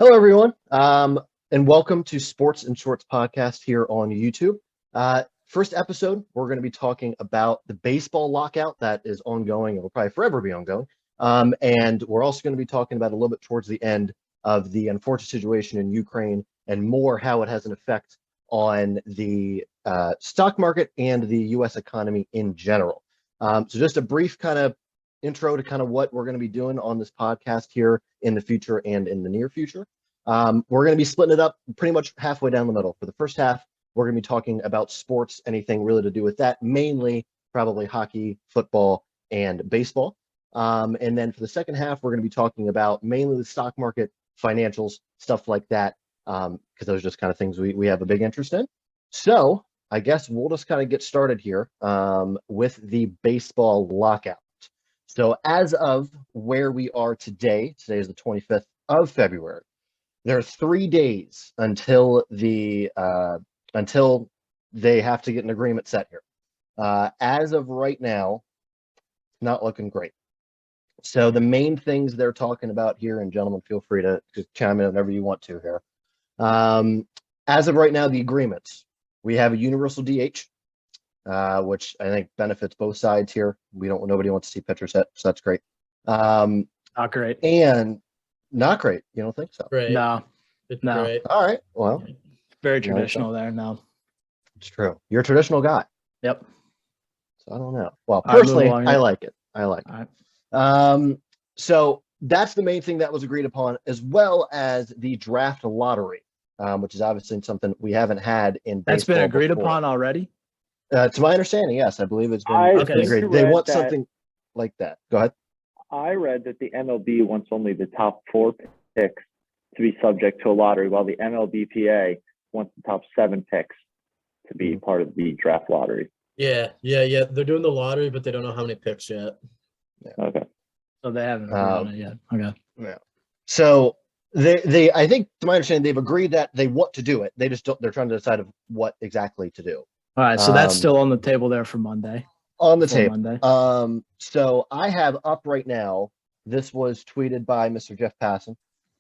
Hello, everyone, and welcome to Sports and Shorts podcast here on YouTube. First episode, we're going to be talking about the baseball lockout that is ongoing and will probably forever be ongoing. And we're also going to be talking about a little bit towards the end of the unfortunate situation in Ukraine and more how it has an effect on the stock market and the U.S. economy in general. So just a brief kind of intro to kind of what we're going to be doing on this podcast here in the future and in the near future. We're going to be splitting it up pretty much halfway down the middle. For the first half, we're going to be talking about sports, anything really to do with that, mainly probably hockey, football, and baseball. And then for the second half, we're going to be talking about mainly the stock market, financials, stuff like that, because those are just kind of things we have a big interest in. So I guess we'll just kind of get started here with the baseball lockout. So as of where we are today is the 25th of February. There are 3 days until they have to get an agreement set here. As of right now, not looking great. So the main things they're talking about here, and gentlemen, feel free to just chime in whenever you want to here. As of right now, the agreements, we have a universal DH. Which I think benefits both sides here. Nobody wants to see pitchers hit, so that's great. Not great. And not great. You don't think so? Right. No. Great. All right. Well, Very traditional there. No. it's true. You're a traditional guy. Yep. So I don't know. Well, All right, personally, move along, yeah. I like it. All right. So that's the main thing that was agreed upon, as well as the draft lottery, which is obviously something we haven't had in baseball. That's been agreed before. upon already? To my understanding, yes, I believe it's been agreed. They want something like that. Go ahead. I read that the MLB wants only the top 4 picks to be subject to a lottery, while the MLBPA wants the top 7 picks to be part of the draft lottery. Yeah. They're doing the lottery, but they don't know how many picks yet. Yeah. Okay. So they haven't agreed on it yet. Okay. Yeah. So they I think, to my understanding, they've agreed that they want to do it. They're trying to decide of what exactly to do. All right. So that's still on the table there for Monday. On the table. Monday. So I have up right now, this was tweeted by Mr. Jeff Passan.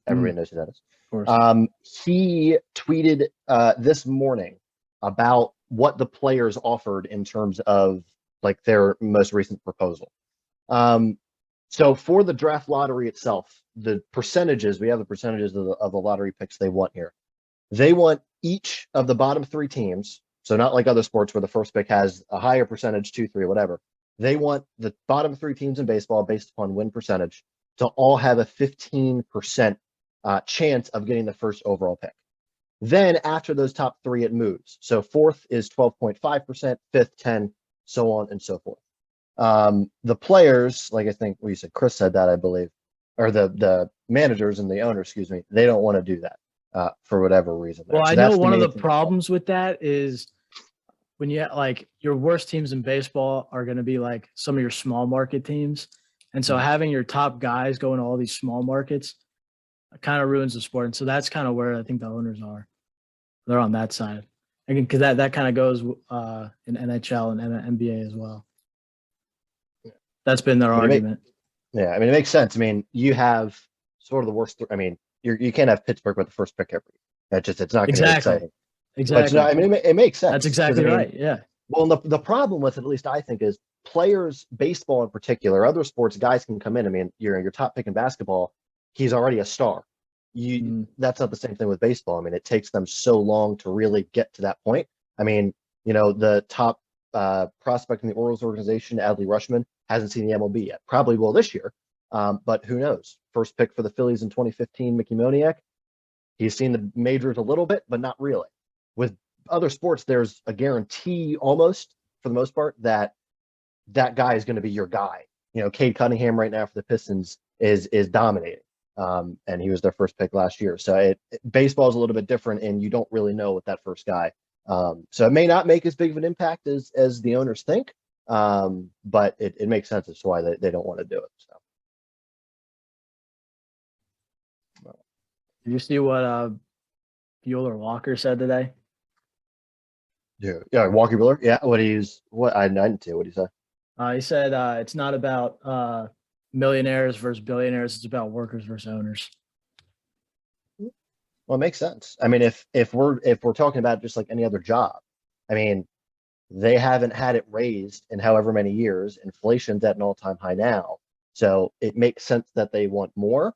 Everybody knows who that is. Of course. He tweeted this morning about what the players offered in terms of like their most recent proposal. So for the draft lottery itself, the percentages, we have the percentages of the lottery picks they want here. They want each of the bottom 3 teams. So not like other sports where the first pick has a higher percentage, 2, 3, whatever. They want the bottom 3 teams in baseball based upon win percentage to all have a 15% chance of getting the first overall pick. Then after those top 3, it moves. So fourth is 12.5%, fifth 10, so on and so forth. The players, like I think you said, Chris said that, I believe, or the managers and the owners, excuse me, they don't want to do that. For whatever reason. Well, I know one of the problems with that is when you like your worst teams in baseball are going to be like some of your small market teams. And so having your top guys go into all these small markets kind of ruins the sport. And so that's kind of where I think the owners are. They're on that side. Again, because that kind of goes in NHL and NBA as well. That's been their argument. I mean, it makes sense. I mean, you have sort of the worst. I mean, you can't have Pittsburgh with the first pick every year. It's not going to be exciting. Exactly. But, I mean, it makes sense. That's exactly right. Yeah. Well, the problem with it, at least I think, is players, baseball in particular, other sports, guys can come in. I mean, your top pick in basketball, he's already a star. That's not the same thing with baseball. I mean, it takes them so long to really get to that point. I mean, the top prospect in the Orioles organization, Adley Rutschman, hasn't seen the MLB yet. Probably will this year. But who knows? First pick for the Phillies in 2015, Mickey Moniak. He's seen the majors a little bit, but not really. With other sports, there's a guarantee almost, for the most part, that guy is going to be your guy. Cade Cunningham right now for the Pistons is dominating. And he was their first pick last year. So baseball is a little bit different, and you don't really know with that first guy. So it may not make as big of an impact as the owners think, but it makes sense as to why they don't want to do it. So. Did you see what Bueller Walker said today? Yeah, Walker Bueller. Yeah, I didn't see. What did he say? He said it's not about millionaires versus billionaires. It's about workers versus owners. Well, it makes sense. I mean, if we're talking about just like any other job, I mean, they haven't had it raised in however many years. Inflation's at an all-time high now. So it makes sense that they want more.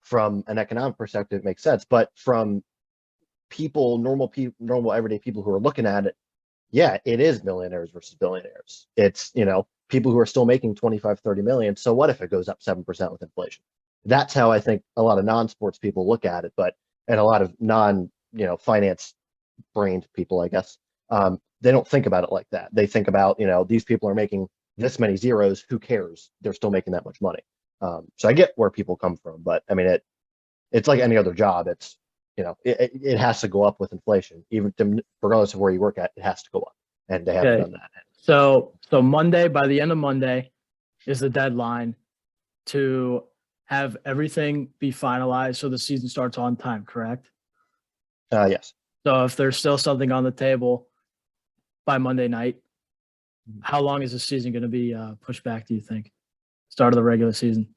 From an economic perspective, it makes sense. But from people, normal everyday people who are looking at it, yeah, it is millionaires versus billionaires. It's, people who are still making 25, 30 million. So what if it goes up 7% with inflation? That's how I think a lot of non-sports people look at it, and a lot of finance brained people, I guess, they don't think about it like that. They think about, these people are making this many zeros. Who cares? They're still making that much money. So I get where people come from, but I mean, it's like any other job. It's, it has to go up with inflation, regardless of where you work at, it has to go up. And they haven't Okay. done that. So Monday, by the end of Monday, is the deadline to have everything be finalized so the season starts on time, correct? Yes. So if there's still something on the table by Monday night, how long is the season going to be pushed back, do you think? Start of the regular season?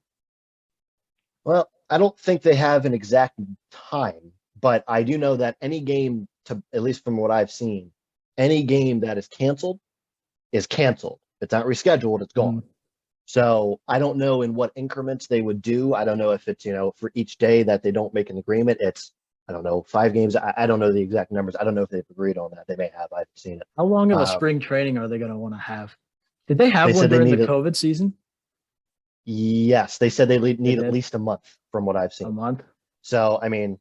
Well, I don't think they have an exact time, but I do know that any game, at least from what I've seen, any game that is canceled is canceled. It's not rescheduled, it's gone. So I don't know in what increments they would do. I don't know if it's, for each day that they don't make an agreement, it's, I don't know, 5 games. I don't know the exact numbers. I don't know if they've agreed on that. They may have. I haven't seen it. How long of a spring training are they going to want to have? Did they have They one said they during the need COVID season? Yes, they said they need did? at least a month from what I've A seen. month? So, I mean,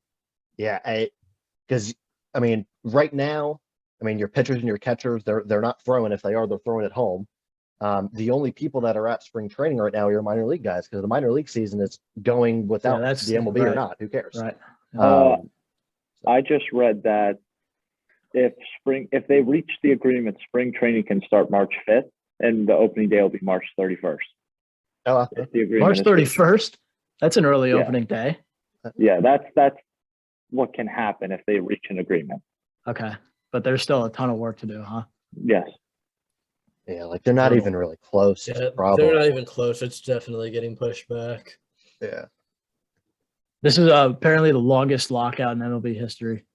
yeah, because I mean, right now, I mean, your pitchers and your catchers, they're not throwing. If they are, they're throwing at home. The only people that are at spring training right now are your minor league guys, because the minor league season is going without that's the MLB or right. not. Who cares? Right. I just read that if they reach the agreement, spring training can start March 5th, and the opening day will be March 31st. Oh, If the agreement March is 31st? That's an early Yeah. opening day. Yeah, that's what can happen if they reach an agreement. Okay. But there's still a ton of work to do, huh? Yes. yeah, like they're not No. even really close. It's Yeah, a problem. they're not even close. It's definitely getting pushed back. Yeah. This is apparently the longest lockout in MLB history.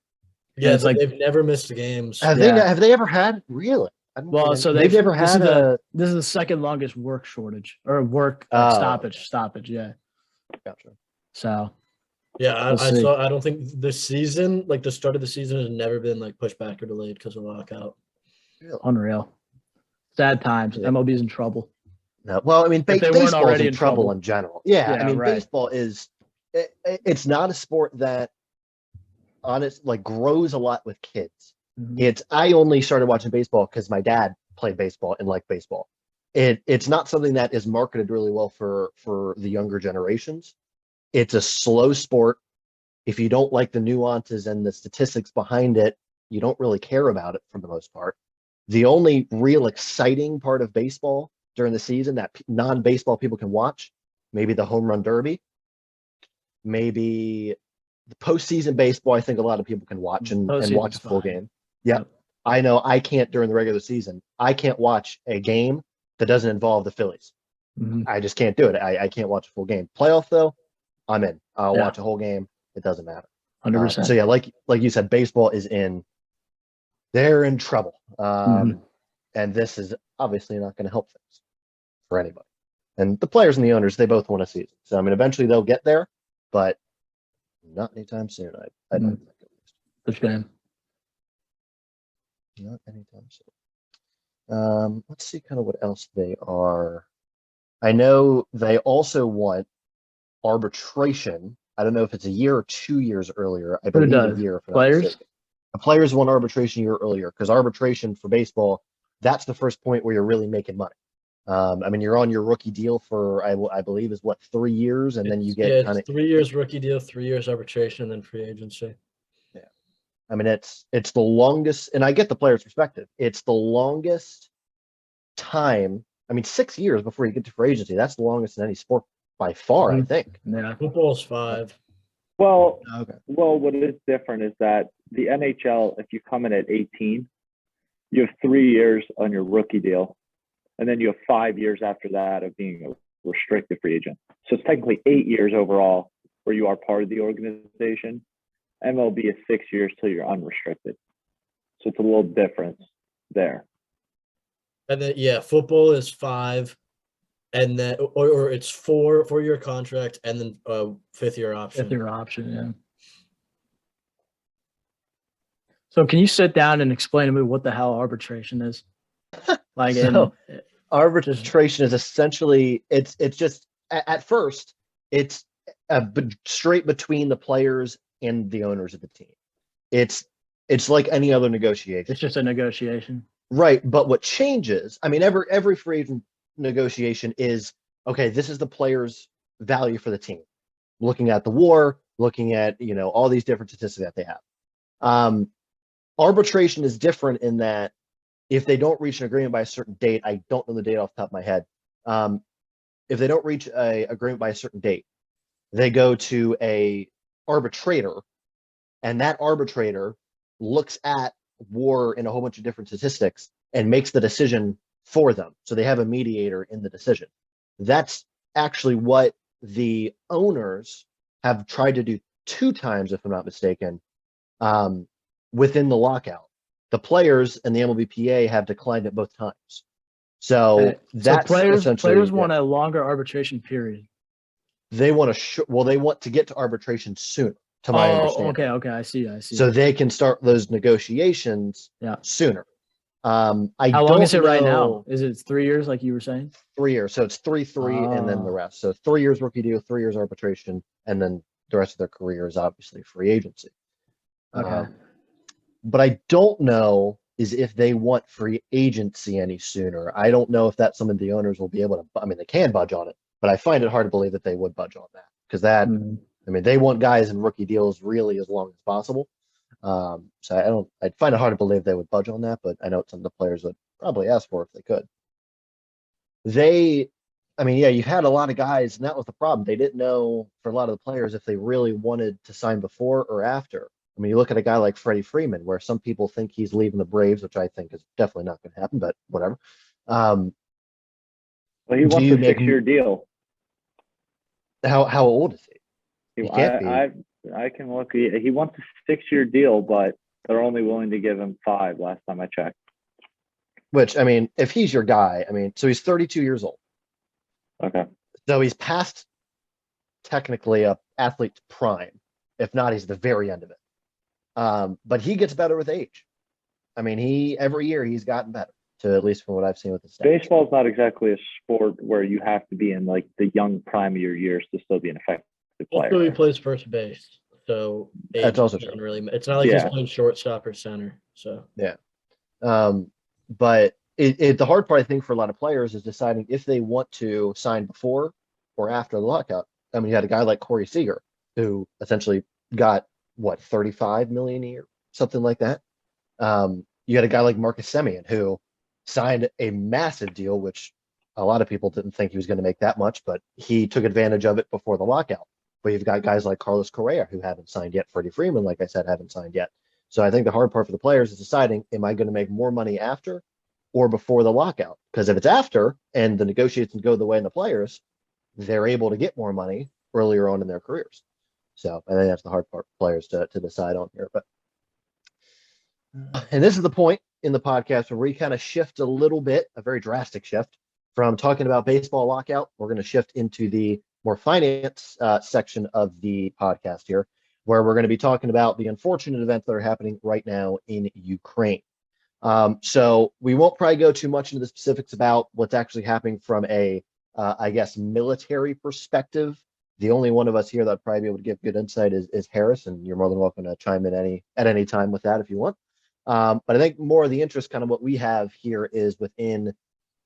Yeah, it's like- they've never missed games. Have Yeah. they ever had really? I don't Well, think so they've never this had this is the second longest work shortage or work Oh. stoppage. Yeah. Gotcha. So Yeah, We'll I see. saw. I don't think the season, like the start of the season, has never been like pushed back or delayed because of lockout. Really? unreal. Sad times. Yeah. MLB's in trouble. No, well, I mean, If they weren't baseball's already in in trouble trouble. in general. Yeah, I Yeah, mean, right. baseball is it's not a sport that grows a lot with kids. Mhm. I only started watching baseball because my dad played baseball and liked baseball. It's not something that is marketed really well for the younger generations. It's a slow sport. If you don't like the nuances and the statistics behind it, you don't really care about it for the most part. The only real exciting part of baseball during the season that non-baseball people can watch, maybe the home run derby, maybe the postseason baseball. I think a lot of people can watch and watch a Postseason's full fine. game. Yeah, Yep. I know I can't during the regular season. I can't watch a game that doesn't involve the Phillies. Mhm. I just can't do it. I can't watch a full game. Playoff though, I'm in. I'll Yeah. watch a whole game. It doesn't matter. 100%. So yeah, like you said, baseball is they're in trouble. And this is obviously not going to help things for anybody. And the players and the owners, they both want a season. So I mean, eventually they'll get there, but not anytime soon. I don't think at least. The shame. Not anytime soon. Let's see kind of what else they are. I know they also want arbitration. I don't know if it's a year or 2 years earlier. I believe does? a year. If I'm not Players? mistaken. The players want arbitration a year earlier because arbitration for baseball, that's the first point where you're really making money. I mean, you're on your rookie deal for I believe is what 3 years, and then you get kind of 3 years rookie deal, 3 years arbitration, and then free agency. Yeah, I mean it's the longest, and I get the player's perspective. It's the longest time. I mean, 6 years before you get to free agency. That's the longest in any sport by far, I think. Yeah. Football's 5. Well, Okay. what is different is that the NHL, if you come in at 18, you have 3 years on your rookie deal, and then you have 5 years after that of being a restricted free agent. So it's technically 8 years overall where you are part of the organization. MLB is 6 years till you're unrestricted. So it's a little difference there. And then football is 5, and then or it's 4-year contract, and then 5th-year option. 5th-year option, yeah. So can you sit down and explain to me what the hell arbitration is? Like, So, arbitration is essentially it's just at first it's straight between the players and the owners of the team. It's like any other negotiation. It's just a negotiation. Right, but what changes, I mean, every free agent negotiation is, okay, this is the player's value for the team. Looking at the WAR, looking at, all these different statistics that they have. Arbitration is different in that if they don't reach an agreement by a certain date, I don't know the date off the top of my head. If they don't reach a agreement by a certain date, they go to a arbitrator, and that arbitrator looks at WAR and a whole bunch of different statistics and makes the decision for them. So they have a mediator in the decision. That's actually what the owners have tried to do 2 times, if I'm not mistaken, within the lockout. The players and the MLBPA have declined it both times. So that's players want a longer arbitration period. They want they want to get to arbitration sooner, to my understanding. Okay, I see. So they can start those negotiations sooner. How long is it right now? Is it 3 years, like you were saying? 3 years. So it's 3, and then the rest. So 3 years rookie deal, 3 years arbitration, and then the rest of their career is obviously free agency. Okay. But I don't know is if they want free agency any sooner. I don't know if that's something the owners will be able to. I mean, they can budge on it, but I find it hard to believe that they would budge on that because I mean, they want guys in rookie deals really as long as possible. So I'd find it hard to believe they would budge on that, but I know some of the players would probably ask for it if they could. You had a lot of guys, and that was the problem. They didn't know for a lot of the players if they really wanted to sign before or after. I mean, you look at a guy like Freddie Freeman, where some people think he's leaving the Braves, which I think is definitely not going to happen, but whatever. Well, he wants a 6-year deal. How old is he? He can't be. I can look. He wants a 6-year deal, but they're only willing to give him 5 last time I checked. Which, I mean, if he's your guy, so he's 32 years old. Okay. So he's past technically a athlete's prime. If not, he's at the very end of it. But he gets better with age. I mean, every year he's gotten better, at least from what I've seen with the stats. Baseball is not exactly a sport where you have to be in like the young prime of your years to still be an effective player. Also, he plays first base, so that's also true. It's not like he's playing shortstop or center. So yeah, but the hard part I think for a lot of players is deciding if they want to sign before or after the lockout. I mean, you had a guy like Corey Seager who essentially got what, 35 million a year, something like that. You had a guy like Marcus Semien who signed a massive deal, which a lot of people didn't think he was going to make that much, but he took advantage of it before the lockout. But you've got guys like Carlos Correa who haven't signed yet. Freddie Freeman, like I said, haven't signed yet. So I think the hard part for the players is deciding, am I going to make more money after or before the lockout? Because if it's after and the negotiations go the way of the players, they're able to get more money earlier on in their careers. So I think that's the hard part for players to decide on here. And this is the point in the podcast where we kind of shift a little bit, a very drastic shift from talking about baseball lockout. We're going to shift into the more finance section of the podcast here, where we're going to be talking about the unfortunate events that are happening right now in Ukraine. So we won't probably go too much into the specifics about what's actually happening from a, military perspective. The only one of us here that'd probably be able to give good insight is Harris, and you're more than welcome to chime in at any time with that if you want. But I think more of the interest, kind of what we have here, is within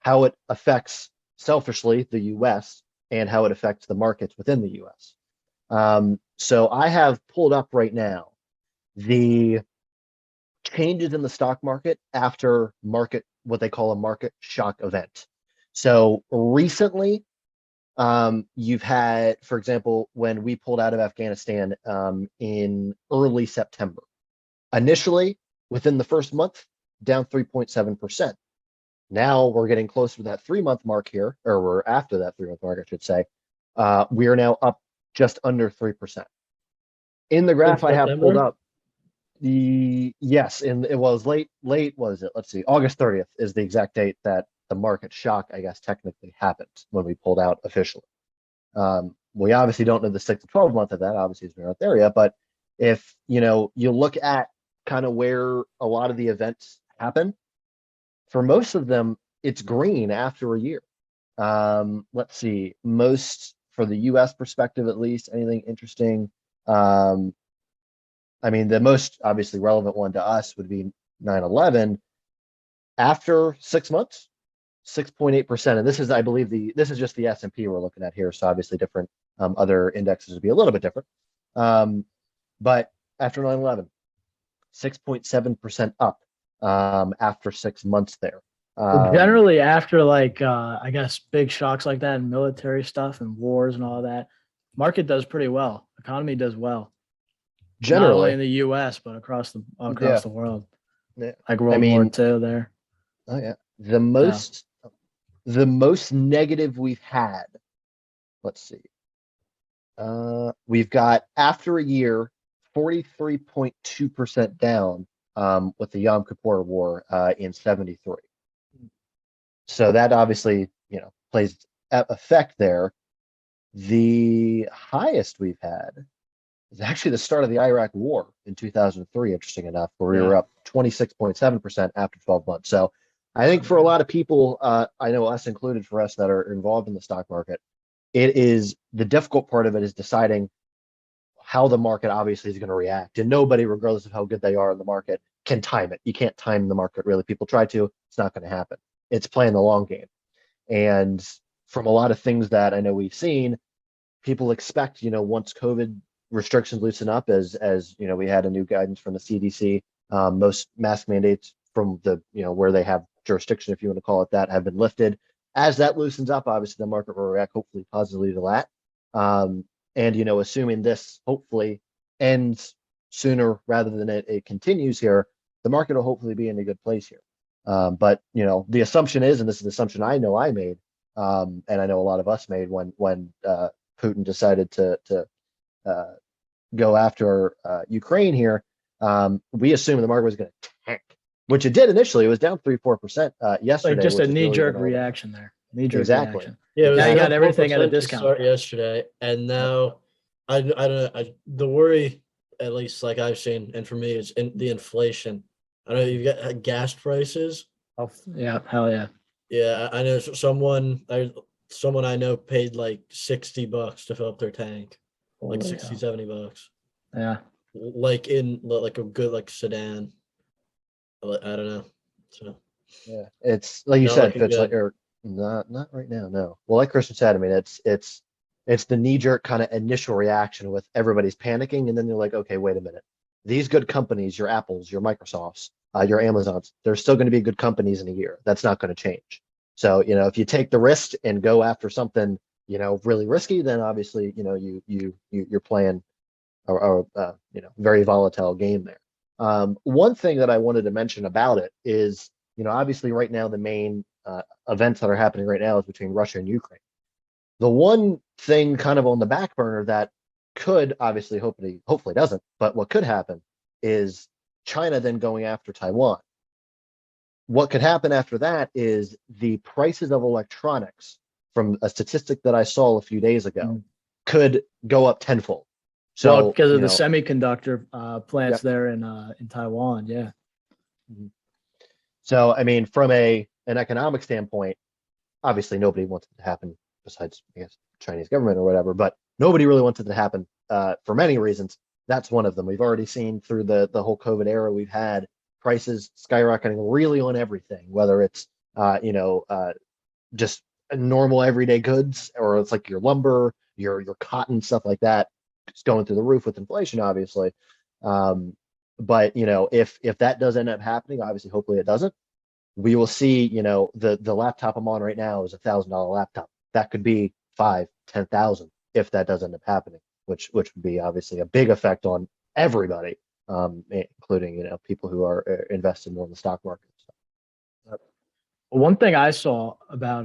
how it affects selfishly the U.S. and how it affects the markets within the U.S. So I have pulled up right now the changes in the stock market after what they call a market shock event. So recently, you've had, for example, when we pulled out of Afghanistan in early September, initially within the first month, down 3.7%. Now we're getting closer to that 3-month mark here, or we're after that 3-month mark, I should say. We are now up just under 3%. in the graph I have pulled September? up, yes, and it was late. What is it? Let's see. August 30th is the exact date that the market shock, I guess, technically happened when we pulled out officially. We obviously don't know the 6 to 12 month of that. Obviously, we're not there yet. But if you look at kind of where a lot of the events happen, for most of them, it's green after a year. Let's see. Most for the U.S. perspective, at least, anything interesting. I mean, the most obviously relevant one to us would be 9/11. After 6 months, 6.8%. And this is, I believe, this is just the S&P we're looking at here. So obviously different other indexes would be a little bit different. But after 9/11, 6.7% up after 6 months there. Well, generally, after like I guess big shocks like that and military stuff and wars and all that, market does pretty well. Economy does well. Not only Generally, in the U.S. but across yeah. the world. Yeah. Like I World War mean, II there. oh yeah, Yeah. the most negative we've had. Let's see. We've got after a year, 43.2% down with the Yom Kippur War in 73. So that obviously, plays effect there. The highest we've had is actually the start of the Iraq War in 2003, interesting enough, where we Yeah. were up 26.7% after 12 months. So I think for a lot of people, I know us included, for us that are involved in the stock market, it is the difficult part of it is deciding how the market obviously is going to react. And nobody, regardless of how good they are in the market, can time it. You can't time the market really. People try to, it's not going to happen. It's playing the long game. And from a lot of things that I know we've seen, people expect, once COVID restrictions loosen up, as we had a new guidance from the CDC, most mask mandates from the, where they have jurisdiction, if you want to call it that, have been lifted. As that loosens up, obviously the market will react hopefully positively to that. And assuming this hopefully ends sooner rather than it continues here, the market will hopefully be in a good place here. But the assumption is, and this is the assumption I know I made, and I know a lot of us made when Putin decided to go after Ukraine here, we assumed the market was going to tank, which it did initially. It was down 3-4% yesterday. Like just which a is really knee-jerk even all that- reaction there. Knee-jerk Exactly. reaction. Yeah, it was Now you got down everything at a 4% to discount. start yesterday, and now I don't know. The worry, at least like I've seen, and for me, is in the inflation. I know you've got gas prices. Oh, yeah, hell yeah. Yeah, I know someone I know paid like $60 to fill up their tank, like Holy 60, hell. $70. Yeah. Like in like a good like sedan. I don't know. So Yeah, it's like you not said, looking Fitch, like, good. or not right now, no. Well, like Christian said, I mean, it's the knee-jerk kind of initial reaction with everybody's panicking, and then they're like, okay, wait a minute. These good companies, your Apples, your Microsofts, your Amazons, they're still going to be good companies in a year. That's not going to change. So, if you take the risk and go after something, really risky, then obviously, you're playing very volatile game there. One thing that I wanted to mention about it is, obviously right now the main events that are happening right now is between Russia and Ukraine. The one thing kind of on the back burner that could obviously, hopefully doesn't, but what could happen is China then going after Taiwan. What could happen after that is the prices of electronics, from a statistic that I saw a few days ago, could go up tenfold. Well, So, because of the semiconductor plants Yep. there in Taiwan, yeah. So, I mean, from an economic standpoint, obviously nobody wants it to happen besides, I guess, Chinese government or whatever, but nobody really wants it to happen for many reasons. That's one of them. We've already seen through the whole COVID era, we've had prices skyrocketing really on everything, whether it's, just normal everyday goods, or it's like your lumber, your cotton, stuff like that. It's going through the roof with inflation, obviously. But if that does end up happening, obviously, hopefully it doesn't, we will see, the laptop I'm on right now is $1,000 laptop. That could be 5-10,000 if that does end up happening, which would be obviously a big effect on everybody, including, people who are invested more in the stock market. So, One thing I saw about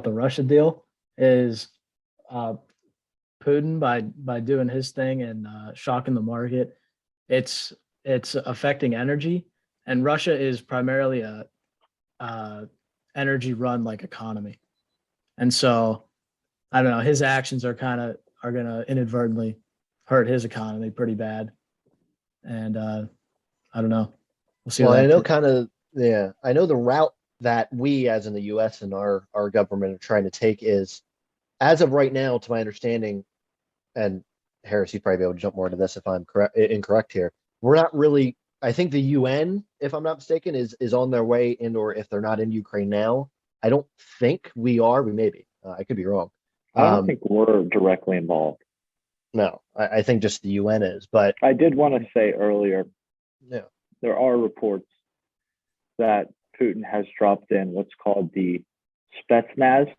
the Russia deal is Putin by doing his thing and shocking the market. It's affecting energy, and Russia is primarily a energy run like economy, and so I don't know. His actions are gonna inadvertently hurt his economy pretty bad, and I don't know. We'll see. Well, what I know that I know the route that we as in the US and our government are trying to take is, as of right now, to my understanding, and Harris, you'd probably be able to jump more into this if I'm incorrect here. We're not really, I think the UN, if I'm not mistaken, is on their way in, or if they're not in Ukraine now. I don't think we are. We may be. I could be wrong. I don't think we're directly involved. No, I think just the UN is. But I did want to say earlier, yeah, there are reports that Putin has dropped in what's called the Spetsnaz,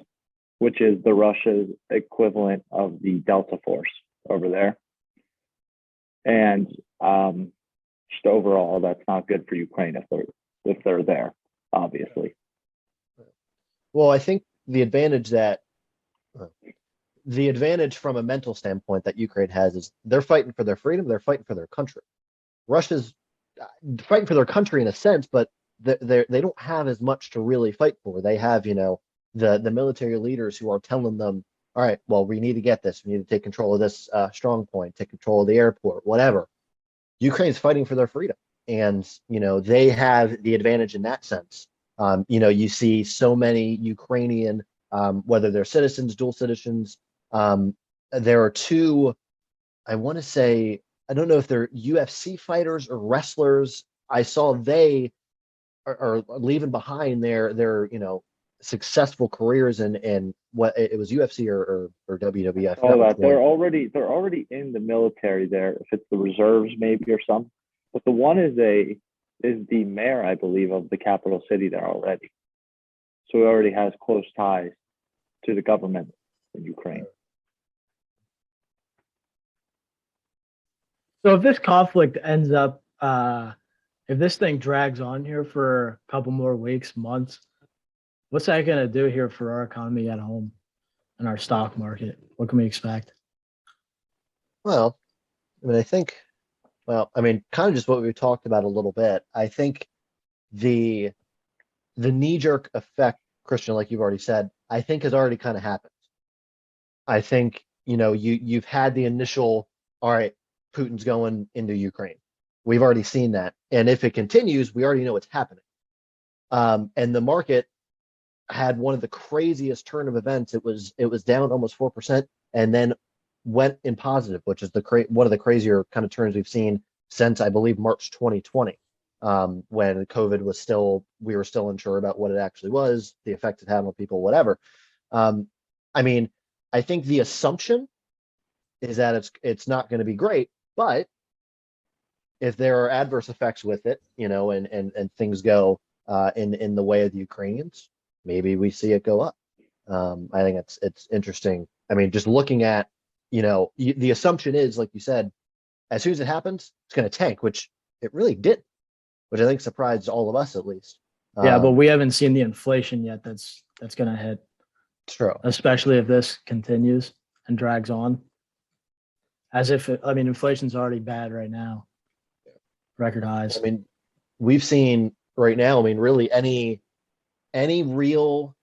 which is the Russia's equivalent of the Delta Force over there. And just overall, that's not good for Ukraine if they're there, obviously. well, I think the advantage from a mental standpoint that Ukraine has is they're fighting for their freedom. They're fighting for their country. Russia's fighting for their country in a sense, but they don't have as much to really fight for. They have, the military leaders who are telling them, all right, well, we need to get this. We need to take control of this strong point, take control of the airport, whatever. Ukraine's fighting for their freedom, and they have the advantage in that sense. You see so many Ukrainian, whether they're citizens, dual citizens. There are two, I want to say, I don't know if they're UFC fighters or wrestlers. I saw they are leaving behind their successful careers in what it was, UFC or WWE. I forgot which they're one. already in the military there. If it's the reserves maybe or something, but the one is the mayor, I believe, of the capital city there already. So he already has close ties to the government in Ukraine. So if this conflict ends up, if this thing drags on here for a couple more weeks, months, what's that going to do here for our economy at home and our stock market? What can we expect? Well, I mean, kind of just what we talked about a little bit. I think the knee-jerk effect, Christian, like you've already said, I think has already kind of happened. I think, you've had the initial, all right, Putin's going into Ukraine. We've already seen that. And if it continues, we already know what's happening. And the market had one of the craziest turn of events. It was down almost 4% and then went in positive, which is one of the crazier kind of turns we've seen since, I believe, March 2020, when COVID we were still unsure about what it actually was, the effect it had on people, whatever. I think the assumption is that it's not going to be great, but if there are adverse effects with it, and things go in the way of the Ukrainians, maybe we see it go up. I think it's interesting. Just looking at, the assumption is, like you said, as soon as it happens, it's going to tank, which it really did, which I think surprised all of us at least. Yeah, but we haven't seen the inflation yet. That's going to hit. True. Especially if this continues and drags on. Inflation's already bad right now. Record highs. We've seen right now, really any real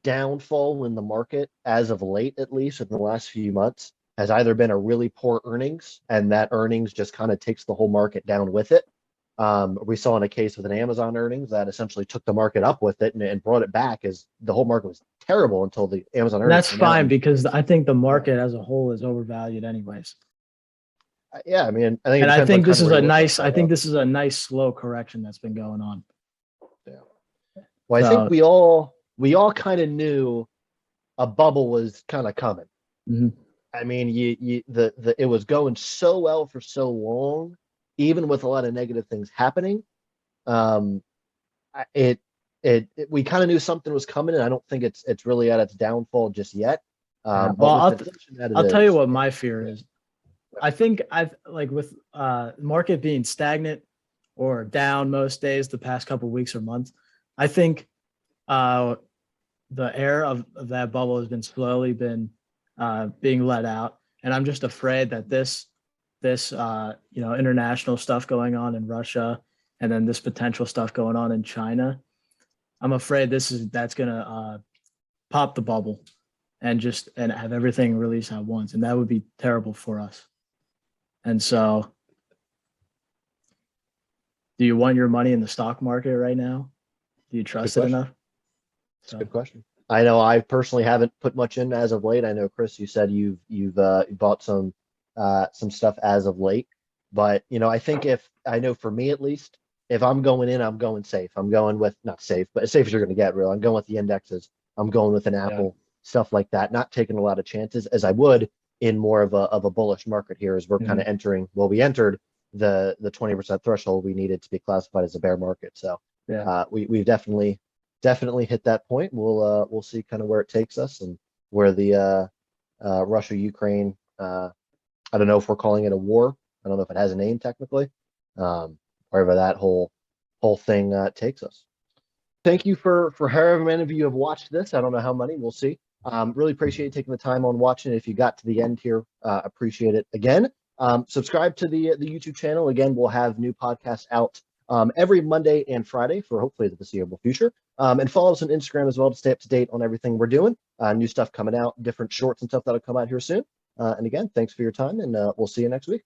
downfall in the market as of late, at least in the last few months, has either been a really poor earnings, and that earnings just kind of takes the whole market down with it. We saw in a case with an Amazon earnings that essentially took the market up with it and brought it back, as the whole market was terrible until the Amazon earnings. That's fine, because I think the market as a whole is overvalued anyways. Yeah, I think this is a nice slow correction that's been going on. Yeah. Well, I think we all kind of knew a bubble was kind of coming. Mm-hmm. It was going so well for so long, even with a lot of negative things happening. We kind of knew something was coming, and I don't think it's really at its downfall just yet. I'll tell you what my fear is. I think with market being stagnant or down most days the past couple of weeks or months, I think the air of that bubble has been slowly being let out, And I'm just afraid that this international stuff going on in Russia, and then this potential stuff going on in China, I'm afraid that's gonna pop the bubble and have everything release at once, and that would be terrible for us. And so, do you want your money in the stock market right now? Do you trust it enough? That's a good question. I know I personally haven't put much in as of late. I know, Chris, you said you've bought some stuff as of late, but I think I know for me at least, if I'm going in, I'm going safe. I'm going with not safe, but as safe as you're going to get. Real. I'm going with the indexes. I'm going with an Apple, stuff like that. Not taking a lot of chances as I would in more of a bullish market here, as we're kind of entering. Well, we entered the 20% threshold we needed to be classified as a bear market. So we've definitely hit that point. We'll see kind of where it takes us and where the Russia Ukraine. I don't know if we're calling it a war. I don't know if it has a name technically. Wherever that whole thing takes us. Thank you for however many of you have watched this. I don't know how many. We'll see. Really appreciate you taking the time on watching. If you got to the end here, appreciate it again. Subscribe to the YouTube channel. Again, we'll have new podcasts out every Monday and Friday for hopefully the foreseeable future. And follow us on Instagram as well to stay up to date on everything we're doing. New stuff coming out, different shorts and stuff that'll come out here soon. And again, thanks for your time, and we'll see you next week.